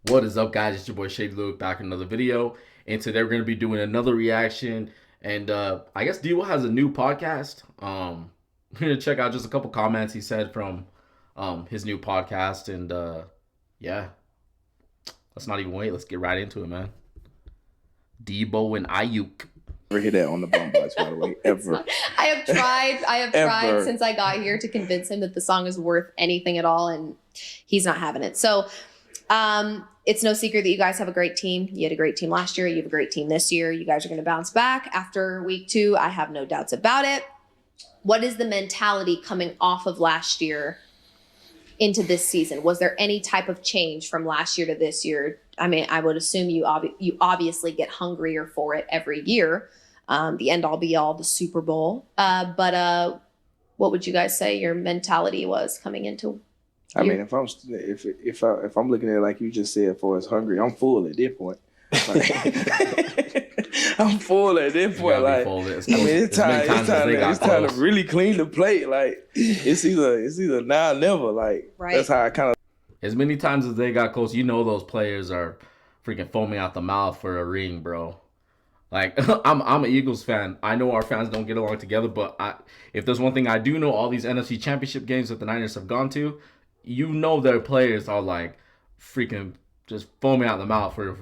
What is up, guys? It's your boy Shady Luke back in another video, and today we're gonna be doing another reaction. And I guess Deebo has a new podcast. We're gonna check out just a couple comments he said from his new podcast, and yeah, let's not even wait. Let's get right into it, man. Deebo and Ayuk. Never hear that on the Bum Bites, by the way, ever. I have tried since I got here to convince him that the song is worth anything at all, and he's not having it. So it's no secret that you guys have a great team. You had a great team last year. You have a great team this year. You guys are going to bounce back after week 2. I have no doubts about it. What is the mentality coming off of last year into this season? Was there any type of change from last year to this year? I mean, I would assume you obviously get hungrier for it every year. The end all be all, the Super Bowl. But what would you guys say your mentality was coming into? I mean, if I'm looking at it like you just said, for as hungry, I'm full at this point. Like, I'm full at this point. Like, it's time to really clean the plate. Like, it's either now or never. Like, right. That's how I kind of. As many times as they got close, you know those players are freaking foaming out the mouth for a ring, bro. Like, I'm an Eagles fan. I know our fans don't get along together, but if there's one thing I do know, all these NFC Championship games that the Niners have gone to, you know their players are like freaking just foaming out the mouth for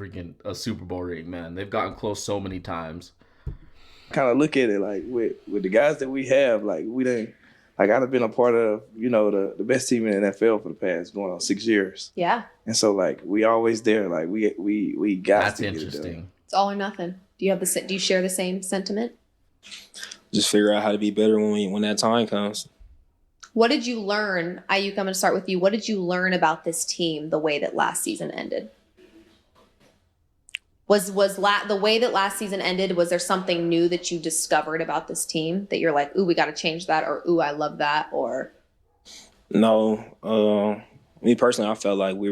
a Super Bowl ring, man. They've gotten close so many times. Kind of look at it like with the guys that we have, like we didn't. Like, I've been a part of, the best team in the NFL for the past going on 6 years. Yeah. And so, like, we always there. Like, we got That's to get interesting. It done. It's all or nothing. Do you share the same sentiment? Just figure out how to be better when that time comes. What did you learn? Ayuk, I'm going to start with you. What did you learn about this team the way that last season ended? The way that last season ended, was there something new that you discovered about this team that you're like, ooh, we got to change that, or ooh, I love that, or? No. Me personally, I felt like we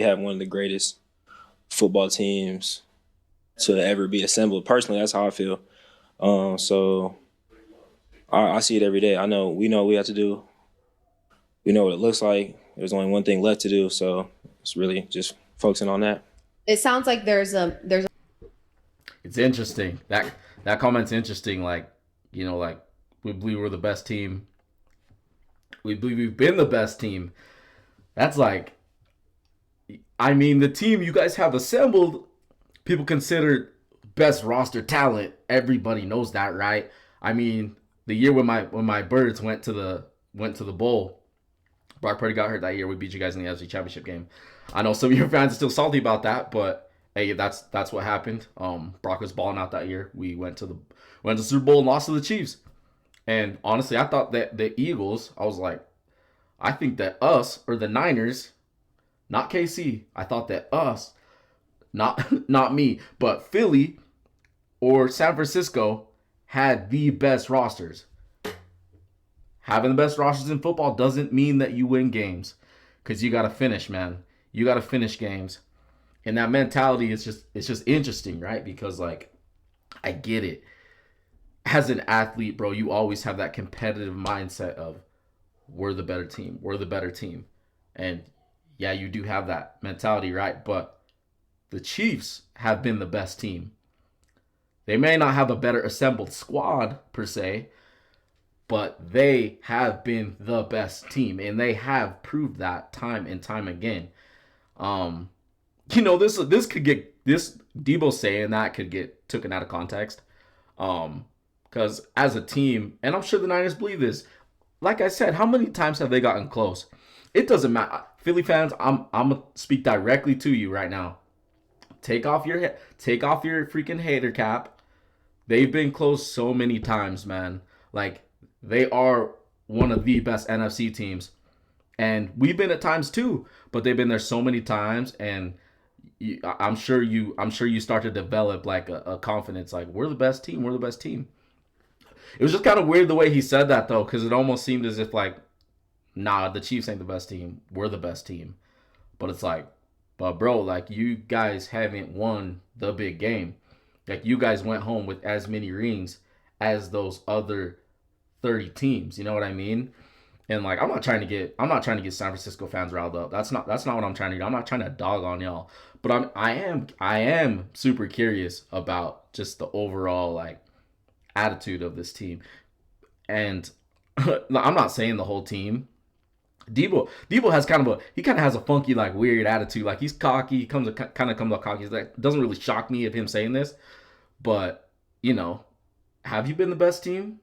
had one of the greatest football teams to ever be assembled. Personally, that's how I feel. So I see it every day. We know what we have to do. We know what it looks like. There's only one thing left to do, so it's really just focusing on that. It sounds like there's a. It's interesting. That comment's interesting. Like, like we believe we're the best team. We believe we've been the best team. That's like, I mean, the team you guys have assembled, people consider best roster talent. Everybody knows that, right? I mean, the year when my Birds went to the bowl, Brock Purdy got hurt that year. We beat you guys in the NFC Championship game. I know some of your fans are still salty about that, but hey, that's what happened. Brock was balling out that year. We went to the Super Bowl and lost to the Chiefs. And honestly, I thought that the Eagles, I think that us or the Niners, not KC, I thought that us, not me, but Philly or San Francisco had the best rosters. Having the best rosters in football doesn't mean that you win games, because you got to finish, man. You got to finish games. And that mentality is just interesting, right? Because, like, I get it. As an athlete, bro, you always have that competitive mindset of, we're the better team. We're the better team. And, yeah, you do have that mentality, right? But the Chiefs have been the best team. They may not have a better assembled squad, per se, but they have been the best team. And they have proved that time and time again. This could get, this Deebo saying that could get taken out of context. Because as a team, and I'm sure the Niners believe this, like I said, how many times have they gotten close? It doesn't matter. Philly fans, I'm gonna speak directly to you right now. Take off your freaking hater cap. They've been close so many times, man. Like, they are one of the best NFC teams. And we've been at times too, but they've been there so many times, and I'm sure you start to develop like a confidence, like, we're the best team, we're the best team. It was just kind of weird the way he said that, though, because it almost seemed as if, like, nah, the Chiefs ain't the best team, we're the best team. But it's like, but bro, like, you guys haven't won the big game. Like, you guys went home with as many rings as those other 30 teams, you know what I mean? And like I'm not trying to get San Francisco fans riled up. That's not what I'm trying to do. I'm not trying to dog on y'all. But I am super curious about just the overall like attitude of this team. And I'm not saying the whole team. Deebo has kind of has a funky like weird attitude. Like he's cocky. He comes off cocky. That doesn't really shock me of him saying this. But you know, have you been the best team?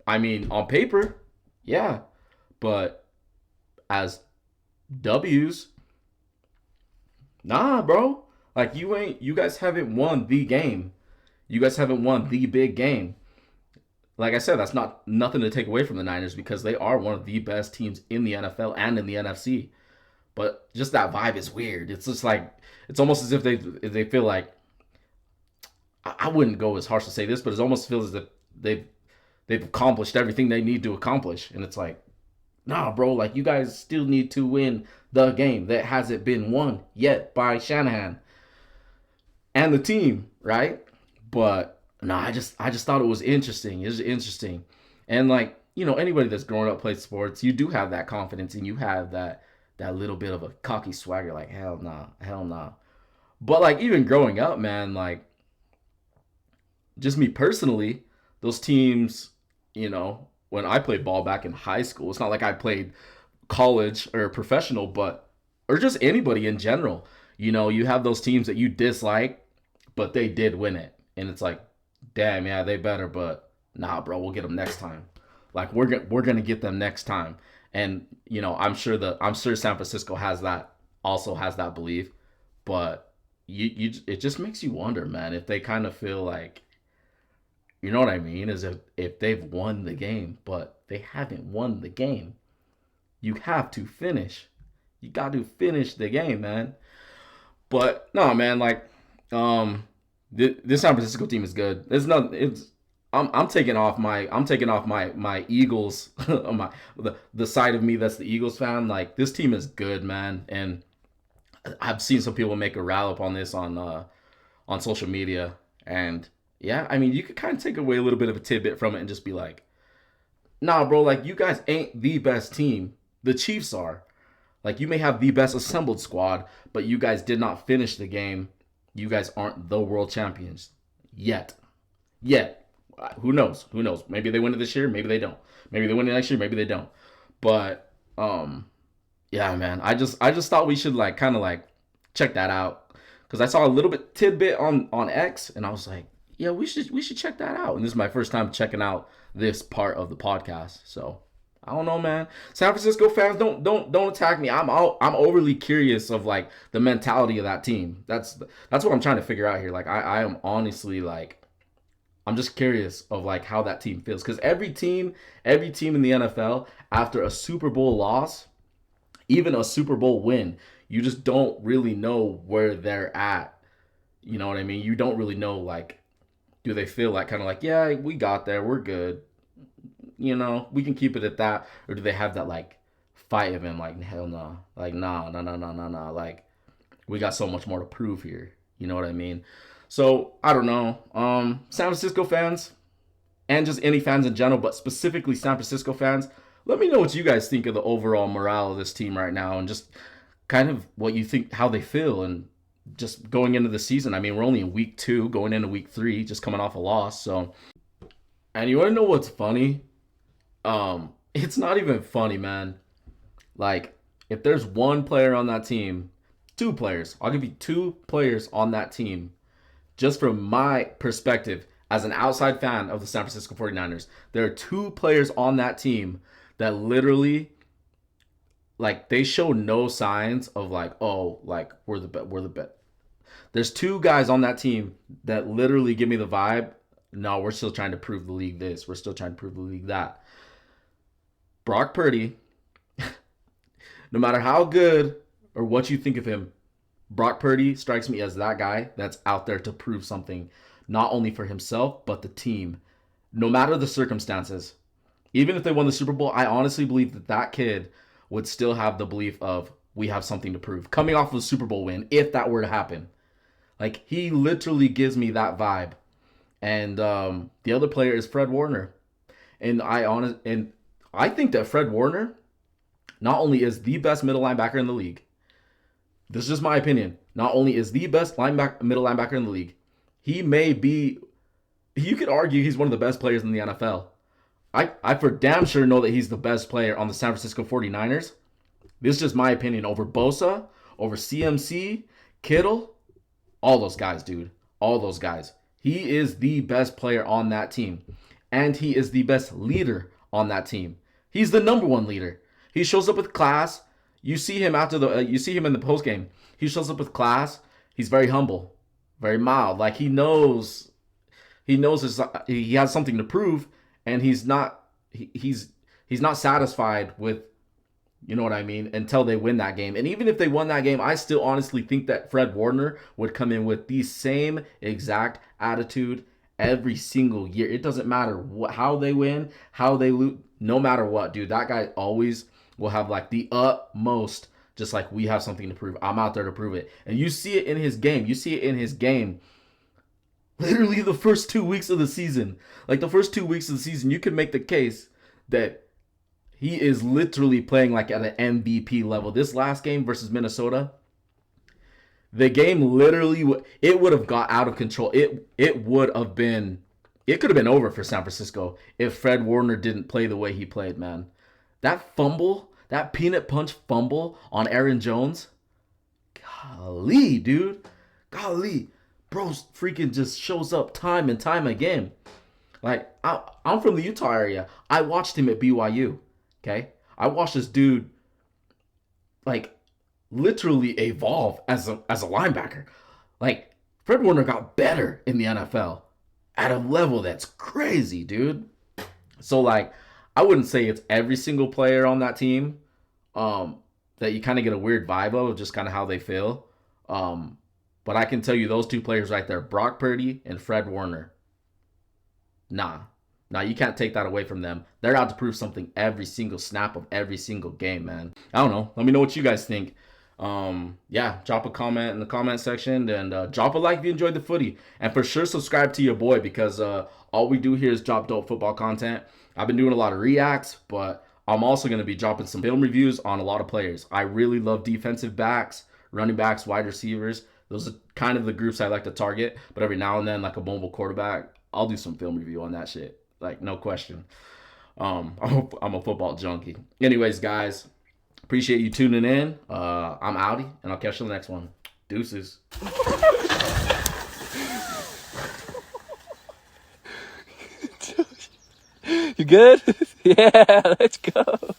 I mean, on paper, yeah, but as W's, nah, bro. Like you guys haven't won the game. You guys haven't won the big game. Like I said, that's nothing to take away from the Niners because they are one of the best teams in the NFL and in the NFC. But just that vibe is weird. It's just like it's almost as if they feel like I wouldn't go as harsh to say this, but it almost feels as if they've accomplished everything they need to accomplish. And it's like, nah, bro, like you guys still need to win the game that hasn't been won yet by Shanahan and the team, right? But no, I just thought it was interesting. It was interesting. And like, you know, anybody that's grown up played sports, you do have that confidence and you have that little bit of a cocky swagger, like hell nah. But like even growing up, man, like just me personally, those teams, you know, when I played ball back in high school, it's not like I played college or professional, or just anybody in general. You know, you have those teams that you dislike, but they did win it. And it's like, damn, yeah, they better, but nah, bro, we'll get them next time. Like we're going to get them next time. And, you know, I'm sure San Francisco has that belief, but it just makes you wonder, man, if they kind of feel like, you know what I mean? Is if they've won the game, but they haven't won the game. You have to finish. You got to finish the game, man. But no, man, like this San Francisco team is good. I'm taking off my Eagles, the side of me that's the Eagles fan. Like this team is good, man, and I've seen some people make a rally up on this on social media, and yeah, I mean, you could kind of take away a little bit of a tidbit from it and just be like, nah, bro, like, you guys ain't the best team. The Chiefs are. Like, you may have the best assembled squad, but you guys did not finish the game. You guys aren't the world champions. Yet. Who knows? Maybe they win it this year, maybe they don't. Maybe they win it next year, maybe they don't. But, yeah, man, I just thought we should, like, kind of, like, check that out. Because I saw a little bit tidbit on X, and I was like, yeah, we should check that out. And this is my first time checking out this part of the podcast. So I don't know, man. San Francisco fans, don't attack me. I'm overly curious of like the mentality of that team. That's what I'm trying to figure out here. Like I am honestly like I'm just curious of like how that team feels. Because every team in the NFL after a Super Bowl loss, even a Super Bowl win, you just don't really know where they're at. You know what I mean? You don't really know like, do they feel like kind of like, yeah, we got there, we're good, you know, we can keep it at that, or do they have that like fight of him, like hell no, like nah, like we got so much more to prove here, you know what I mean? So I don't know, San Francisco fans, and just any fans in general, but specifically San Francisco fans, let me know what you guys think of the overall morale of this team right now, and just kind of what you think, how they feel, and just going into the season. I mean, we're only in week 2, going into week 3, just coming off a loss. So, and you want to know what's funny? It's not even funny, man. Like, if there's one player on that team, 2 players, I'll give you 2 players on that team, just from my perspective as an outside fan of the San Francisco 49ers, there are 2 players on that team that literally, like, they show no signs of like, oh, like we're the best. There's 2 guys on that team that literally give me the vibe, no, we're still trying to prove the league this. We're still trying to prove the league that. Brock Purdy, no matter how good or what you think of him, Brock Purdy strikes me as that guy that's out there to prove something, not only for himself, but the team. No matter the circumstances. Even if they won the Super Bowl, I honestly believe that kid would still have the belief of, we have something to prove. Coming off of a Super Bowl win, if that were to happen. Like, he literally gives me that vibe. And the other player is Fred Warner. And I think that Fred Warner not only is the best middle linebacker in the league. This is just my opinion. Not only is the best middle linebacker in the league, he may be. You could argue he's one of the best players in the NFL. I for damn sure know that he's the best player on the San Francisco 49ers. This is just my opinion over Bosa, over CMC, Kittle, all those guys, dude. All those guys. He is the best player on that team. And he is the best leader on that team. He's the number one leader. He shows up with class. You see him you see him in the post game. He shows up with class. He's very humble, very mild. Like he knows he has something to prove, and he's not satisfied with, you know what I mean, until they win that game. And even if they won that game, I still honestly think that Fred Warner would come in with the same exact attitude every single year. It doesn't matter how they win, how they lose, no matter what, dude. That guy always will have like the utmost, just like, we have something to prove. I'm out there to prove it. And you see it in his game. Literally the first 2 weeks of the season. Like the first 2 weeks of the season, you could make the case that he is literally playing like at an MVP level. This last game versus Minnesota, the game literally, it would have got out of control. It could have been over for San Francisco if Fred Warner didn't play the way he played, man. That fumble, that peanut punch fumble on Aaron Jones, golly, dude. Golly. Bro freaking just shows up time and time again. Like, I'm from the Utah area. I watched him at BYU, okay? I watched this dude, like, literally evolve as a linebacker. Like, Fred Warner got better in the NFL at a level that's crazy, dude. So, like, I wouldn't say it's every single player on that team that you kind of get a weird vibe of just kind of how they feel. But I can tell you those two players right there, Brock Purdy and Fred Warner. Nah, you can't take that away from them. They're out to prove something every single snap of every single game, man. I don't know. Let me know what you guys think. Drop a comment in the comment section, and drop a like if you enjoyed the footy. And for sure, subscribe to your boy, because all we do here is drop dope football content. I've been doing a lot of reacts, but I'm also going to be dropping some film reviews on a lot of players. I really love defensive backs, running backs, wide receivers. Those are kind of the groups I like to target. But every now and then, like a mobile quarterback, I'll do some film review on that shit. Like, no question. I'm a football junkie. Anyways, guys, appreciate you tuning in. I'm Audi, and I'll catch you on the next one. Deuces. You good? Yeah, let's go.